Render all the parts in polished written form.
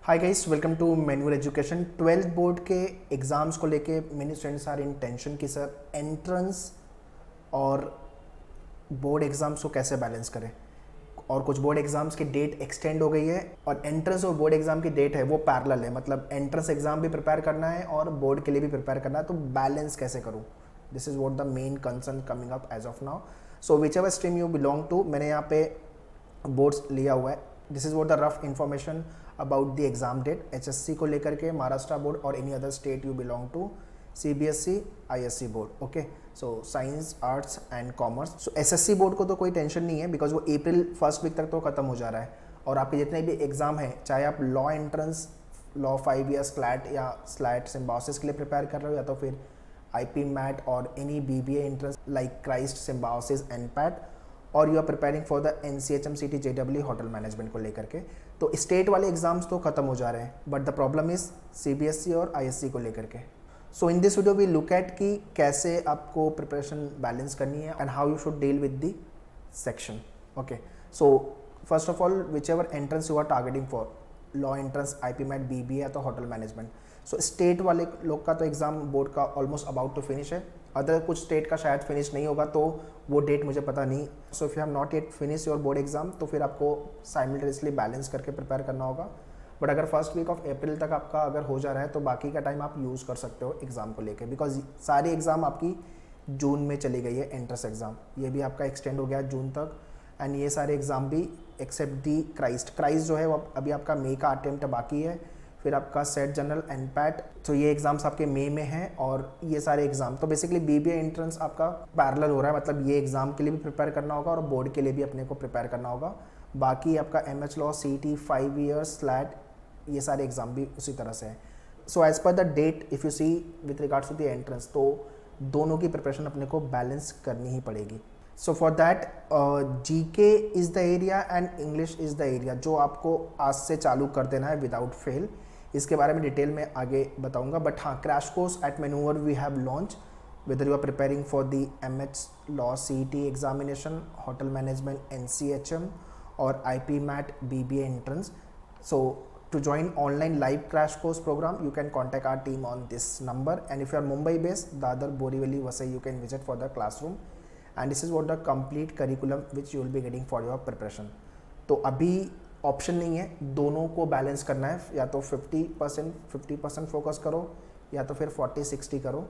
Hi guys, welcome to manual education. 12th board के exams को लेके many students are in tension कि sir entrance और board exams को कैसे बैलेंस करें। और कुछ बोर्ड एग्ज़ाम्स की डेट एक्सटेंड हो गई है और एंट्रेंस और बोर्ड एग्ज़ाम की डेट है वो पैरेलल है, मतलब एंट्रेंस एग्ज़ाम भी प्रिपेयर करना है और बोर्ड के लिए भी प्रिपेयर करना है, तो बैलेंस कैसे करूँ। This is what the main concern coming up as of now. So whichever stream you belong to, मैंने यहाँ पे बोर्ड्स लिया हुआ है। This is what the rough information about the exam date HSC को लेकर के, महाराष्ट्र बोर्ड और any other state you belong to, CBSE, ISC board. Okay, so science, arts and commerce. So SSC board को तो कोई टेंशन नहीं है because वो अप्रैल फर्स्ट वीक तक तो खत्म हो जा रहा है। और आपके जितने भी एग्जाम है, चाहे आप law entrance, law 5 years SLAT या स्लैट सिम्बायोसिस के लिए प्रिपेयर कर रहे हो, या तो फिर आईपी मैट और any BBA entrance like Christ, Symbiosis, NPAT, और you are preparing for the NCHMCT JW hotel management को लेकर के, तो स्टेट वाले एग्जाम्स तो खत्म हो जा रहे हैं, but the problem is CBSE और आईएससी को लेकर के। So in this video we look at कि कैसे आपको प्रिपरेशन बैलेंस करनी है and how you should deal with the section. Okay, so first of all whichever entrance you are targeting for, law entrance, IP mat, BBA या तो hotel management, सो state वाले लोग का तो एग्जाम बोर्ड का almost about to finish है। Other कुछ state का शायद फिनिश नहीं होगा, तो वो डेट मुझे पता नहीं। So if you have not yet finish your board exam, तो फिर आपको साइमल्टेनियसली बैलेंस करके प्रिपेयर करना होगा। बट अगर फर्स्ट वीक ऑफ अप्रैल तक आपका अगर हो जा रहा है, तो बाकी का टाइम आप यूज़ कर सकते हो एग्ज़ाम को लेके, बिकॉज सारी एग्ज़ाम आपकी जून में चली गई है। एंट्रेंस एग्ज़ाम ये भी आपका एक्सटेंड हो गया जून तक, एंड ये सारे एग्ज़ाम भी एक्सेप्ट दी क्राइस्ट जो है वो अभी आपका मई का अटेम्प्ट बाकी है। फिर आपका सेट जनरल, एनपैट, तो ये एग्जाम्स आपके मई में हैं। और ये सारे एग्जाम तो बेसिकली बीबीए एंट्रेंस आपका पैरेलल हो रहा है, मतलब ये एग्जाम के लिए भी प्रिपेयर करना होगा और बोर्ड के लिए भी अपने को प्रिपेयर करना होगा। बाकी आपका एमएच लॉ, सीटी, 5 ईयर्स स्लैट, ये सारे एग्जाम भी उसी तरह से हैं। So as per the date if you see with regards to the entrance, तो दोनों की प्रिपरेशन अपने को बैलेंस करनी ही पड़ेगी। So for that GK is the area and English is the area जो आपको आज से चालू कर देना है विदाउट फेल। इसके बारे में डिटेल में आगे बताऊंगा, बट हाँ, crash course at maneuver we have launch whether you are preparing for the MH law, CET examination, hotel management, NCHM और IP mat, BBA entrance. So to join online live crash course program, you can contact our team on this number, and if you are Mumbai based, Dadar, Borivali, Vasai, you can visit for the classroom, and this is what the complete curriculum which you will be getting for your preparation. तो अभी option नहीं है, दोनों को balance करना है, या तो 50% फोकस करो या तो फिर 40-60 करो,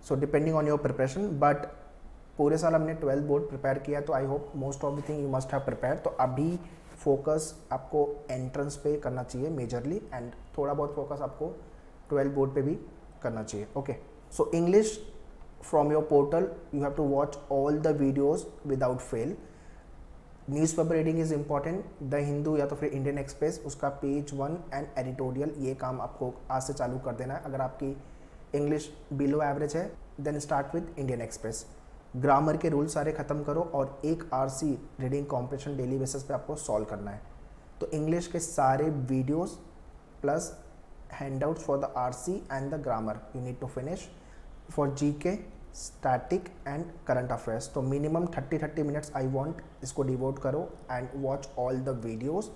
so depending on your preparation. But पूरे साल हमने 12th बोर्ड प्रिपेयर किया, तो I hope most of the thing you must have prepare. तो अभी फोकस आपको एंट्रेंस पे करना चाहिए मेजरली, एंड थोड़ा बहुत फोकस आपको 12th बोर्ड पे भी करना चाहिए। Okay, so English from your portal you have to watch all the videos without fail. Newspaper reading is important, the Hindu या तो फिर इंडियन एक्सप्रेस, उसका पेज 1 एंड एडिटोरियल, ये काम आपको आज से चालू कर देना है। अगर आपकी इंग्लिश बिलो एवरेज है, then start with Indian Express. Grammar के रूल सारे ख़त्म करो और एक RC reading competition daily basis पे आपको सॉल्व करना है। तो इंग्लिश के सारे videos plus handouts for the RC and the grammar you need to finish. For GK, static and current affairs, तो मिनिमम 30 मिनट्स आई वांट इसको डिवोट करो and watch all the videos.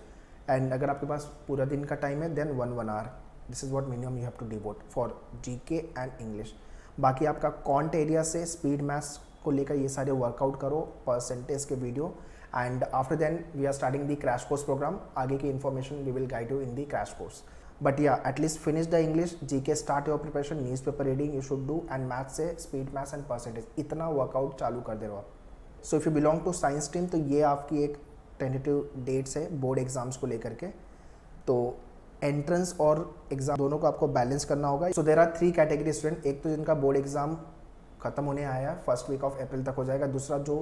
And अगर आपके पास पूरा दिन का टाइम है, then 1 hour, this is what minimum you have to devote for GK and English. बाकी आपका कॉन्ट एरिया से स्पीड मैथ्स को लेकर ये सारे वर्कआउट करो, परसेंटेज के video, and after then we are starting the crash course programme. आगे की information we will guide you in the crash course, but या at least finish the English, GK start your preparation, newspaper reading you should do, and maths से speed maths and percentage, इतना workout चालू कर दे रहे हो आप। So if you belong to science team, तो ये आपकी एक टेंटेटिव डेट्स है बोर्ड एग्जाम्स को लेकर के। तो एंट्रेंस और एग्जाम दोनों को आपको बैलेंस करना होगा। सो देर आर 3 कैटेगरी स्टूडेंट, एक तो जिनका बोर्ड एग्जाम खत्म होने आया है, फर्स्ट वीक ऑफ अप्रैल तक हो जाएगा, दूसरा जो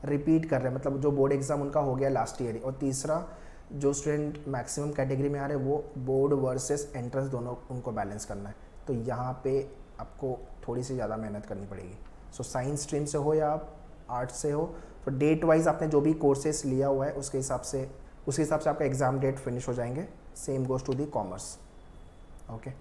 रिपीट कर रहे हैं, मतलब जो बोर्ड एग्जाम उनका हो गया लास्ट ईयर, और तीसरा जो स्टूडेंट मैक्सिमम कैटेगरी में आ रहे हैं वो बोर्ड वर्सेस एंट्रेंस दोनों उनको बैलेंस करना है। तो यहाँ पे आपको थोड़ी सी ज़्यादा मेहनत करनी पड़ेगी। सो साइंस स्ट्रीम से हो या आप आर्ट्स से हो, तो डेट वाइज आपने जो भी कोर्सेज लिया हुआ है उसके हिसाब से आपका एग्ज़ाम डेट फिनिश हो जाएंगे। Same goes to the commerce. Okay,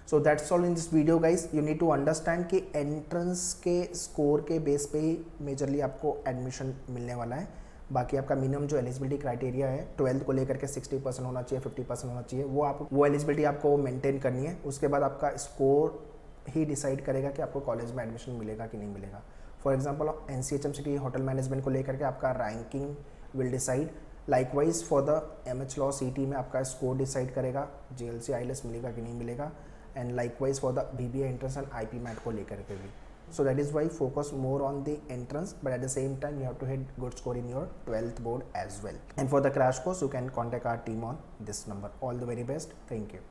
so that's all in this video guys. You need to understand कि एंट्रेंस के स्कोर के बेस पे ही मेजरली आपको एडमिशन मिलने वाला है। बाकी आपका मिनिमम जो एलिजिबिलिटी क्राइटेरिया है 12th को लेकर के 60% होना चाहिए, 50% होना चाहिए, वो एलिजिबिलिटी आपको मेंटेन करनी है। उसके बाद आपका स्कोर ही डिसाइड करेगा कि आपको कॉलेज में एडमिशन मिलेगा कि नहीं मिलेगा। For example NCHMCT hotel management को लेकर के आपका ranking will decide. Likewise for the MH Law CT में आपका स्कोर डिसाइड करेगा JLC IELTS मिलेगा कि नहीं मिलेगा, and likewise for the BBA entrance and IP MAT को लेकर के भी। So that is why focus more on the entrance, but at the same time you have to hit good score in your 12th board as well. And for the crash course, you can contact our team on this number. All the very best. Thank you.